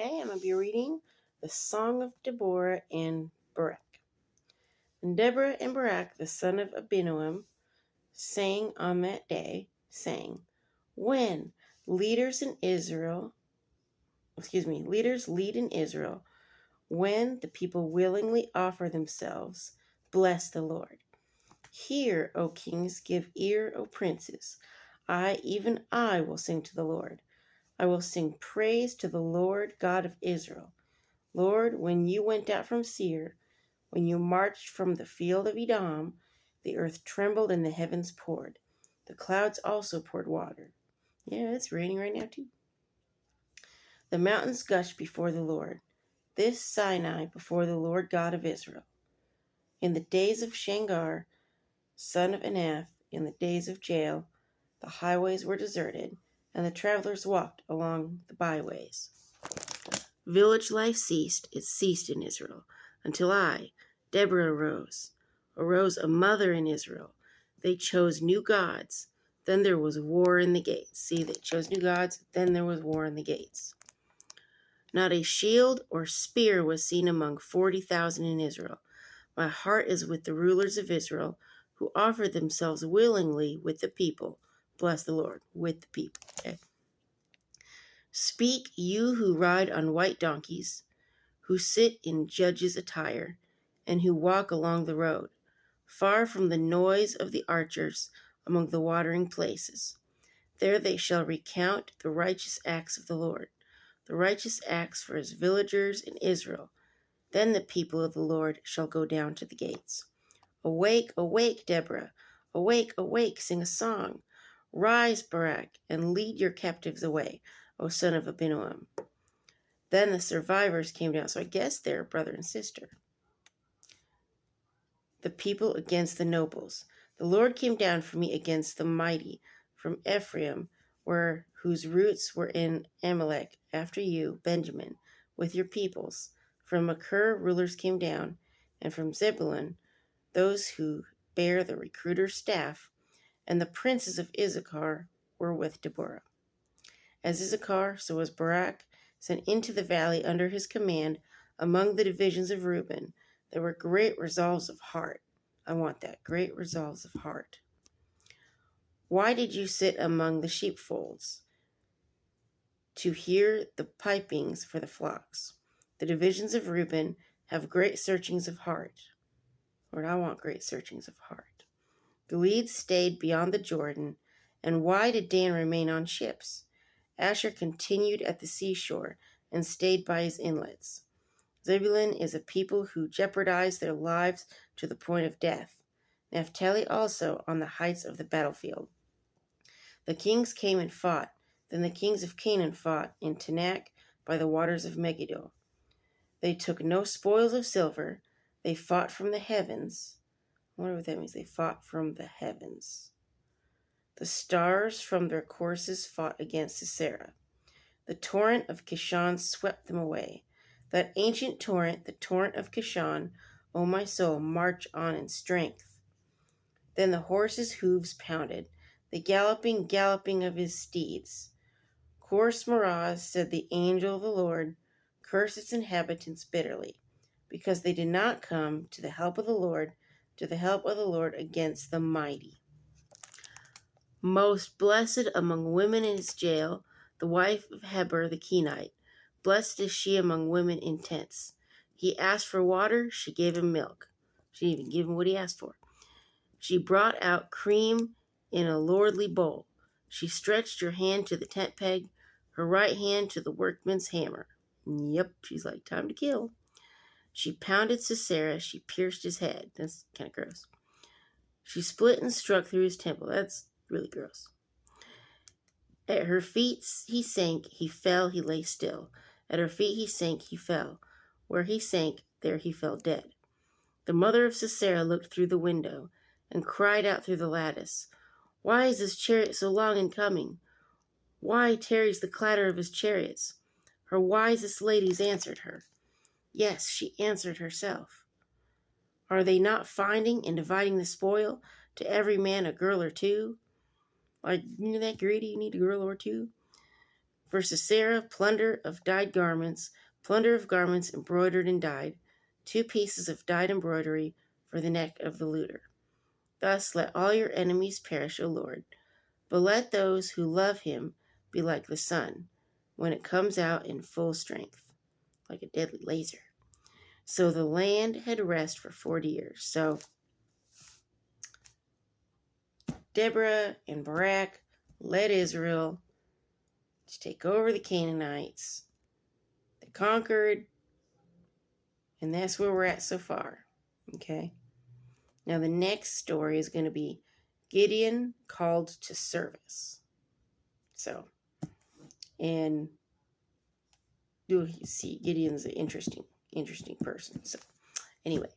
Okay, I'm going to be reading the Song of Deborah and Barak. And Deborah and Barak, the son of Abinoam, sang on that day, saying, when leaders lead in Israel, when the people willingly offer themselves, bless the Lord. Hear, O kings, give ear, O princes. Even I, will sing to the Lord. I will sing praise to the Lord God of Israel. Lord, when you went out from Seir, when you marched from the field of Edom, the earth trembled and the heavens poured. The clouds also poured water. Yeah, it's raining right now too. The mountains gushed before the Lord. This Sinai before the Lord God of Israel. In the days of Shamgar, son of Anath, in the days of Jael, the highways were deserted, and the travelers walked along the byways. Village life ceased, it ceased in Israel, until I, Deborah, arose a mother in Israel. They chose new gods, then there was war in the gates. See, they chose new gods, then there was war in the gates. Not a shield or spear was seen among 40,000 in Israel. My heart is with the rulers of Israel, who offered themselves willingly with the people. Bless the Lord, with the people. Okay. Speak, you who ride on white donkeys, who sit in judges' attire, and who walk along the road, far from the noise of the archers among the watering places. There they shall recount the righteous acts of the Lord, the righteous acts for his villagers in Israel. Then the people of the Lord shall go down to the gates. Awake, awake, Deborah. Awake, awake, sing a song. Rise, Barak, and lead your captives away, O son of Abinoam. Then the survivors came down. So I guess they're brother and sister. The people against the nobles. The Lord came down for me against the mighty from Ephraim, whose roots were in Amalek. After you, Benjamin, with your peoples. From Machir, rulers came down, and from Zebulun, those who bear the recruiter's staff, and the princes of Issachar were with Deborah. As Issachar, so was Barak, sent into the valley under his command among the divisions of Reuben. There were great resolves of heart. I want that, great resolves of heart. Why did you sit among the sheepfolds to hear the pipings for the flocks? The divisions of Reuben have great searchings of heart. Lord, I want great searchings of heart. The leads stayed beyond the Jordan, and why did Dan remain on ships? Asher continued at the seashore and stayed by his inlets. Zebulun is a people who jeopardize their lives to the point of death. Naphtali also on the heights of the battlefield. The kings came and fought. Then the kings of Canaan fought in Tanakh by the waters of Megiddo. They took no spoils of silver. They fought from the heavens. I wonder what that means. They fought from the heavens. The stars from their courses fought against Sisera. The torrent of Kishon swept them away. That ancient torrent, the torrent of Kishon, O my soul, march on in strength. Then the horses' hooves pounded, the galloping of his steeds. Course Meraz, said the angel of the Lord, curse its inhabitants bitterly, because they did not come to the help of the Lord, against the mighty. Most blessed among women is Jael, the wife of Heber the Kenite. Blessed is she among women in tents. He asked for water, she gave him milk. She didn't even give him what he asked for. She brought out cream in a lordly bowl. She stretched her hand to the tent peg, her right hand to the workman's hammer. Yep, she's like, time to kill. She pounded Sisera, she pierced his head. That's kind of gross. She split and struck through his temple. That's really gross. At her feet he sank, he fell, he lay still. At her feet he sank, he fell. Where he sank, there he fell dead. The mother of Sisera looked through the window and cried out through the lattice, why is his chariot so long in coming? Why tarries the clatter of his chariots? Her wisest ladies answered her. Yes, she answered herself. Are they not finding and dividing the spoil, to every man a girl or two? Like, you're that greedy, you need a girl or two? For Sisera, plunder of dyed garments, plunder of garments embroidered and dyed, 2 pieces of dyed embroidery for the neck of the looter. Thus let all your enemies perish, O Lord. But let those who love him be like the sun, when it comes out in full strength, like a deadly laser. So the land had rest for 40 years. So Deborah and Barak led Israel to take over the Canaanites. They conquered, and that's where we're at so far. Okay? Now the next story is going to be Gideon called to service. So, and you'll see Gideon's an interesting person. So, anyway,